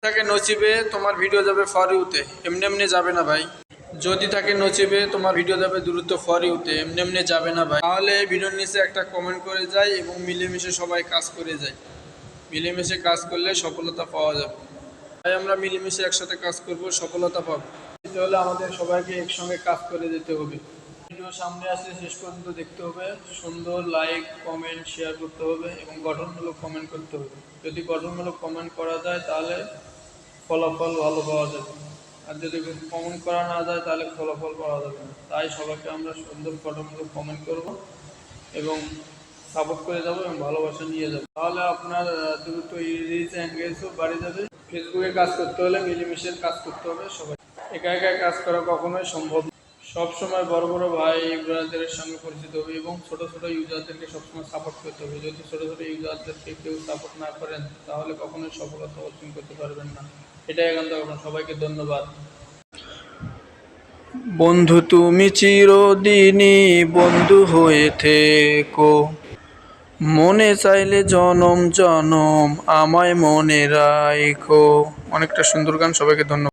থাকে নসিবে তোমার ভিডিও যাবে ফর ইউতে, এমনি এমনি যাবে না ভাই। যদি থাকে নসিবে তোমার ভিডিও যাবে দ্রুত ফর ইউতে, এমনি এমনি যাবে না ভাই। তাহলে ভিডিওর নিচে একটা কমেন্ট করে যায় এবং মিলেমিশে সবাই কাজ করে যায়। মিলেমিশে কাজ করলে সফলতা পাওয়া যাবে। তাই আমরা মিলেমিশে একসাথে কাজ করব, সফলতা পাবো। তাহলে আমাদের সবাইকে একসঙ্গে কাজ করে যেতে হবে। ভিডিও সামনে আসলে শেষ পর্যন্ত দেখতে হবে, সুন্দর লাইক কমেন্ট শেয়ার করতে হবে এবং গঠনমূলক কমেন্ট করতে হবে। যদি গঠনমূলক কমেন্ট করা যায় তাহলে ফলাফল ভালো পাওয়া যাবে, আর যদি কমেন্ট করা না যায় তাহলে ফলাফল পাওয়া যাবে না। তাই সবাইকে আমরা সুন্দর গঠনমূলক কমেন্ট করব এবং সাপোর্ট করে যাব এবং ভালোবাসা নিয়ে যাব। তাহলে আপনার দ্রুত রিচ এনগেজও বাড়ে যাবে। ফেসবুকে কাজ করতে হলে মিলেমিশে কাজ করতে হবে সবাই। একা একা কাজ করা কখনোই সম্ভব না। সবসময় বড় বড় ভাই ব্রাদারদের সঙ্গে পরিচিত হবে এবং ছোট ছোট ইউজারদেরকে সবসময় সাপোর্ট করতে হবে। যদি ছোট ছোট ইউজারদেরকে কেউ সাপোর্ট না করেন তাহলে কখনোই সফলতা অর্জন করতে পারবেন না। এটাই একান্ত আপনার সবাইকে ধন্যবাদ। বন্ধু তুমি চিরদিনই বন্ধু হয়ে থেকো, মনে চাইলে জনম জনম আমায় মনে রাখো। অনেকটা সুন্দর গান, সবাইকে ধন্যবাদ।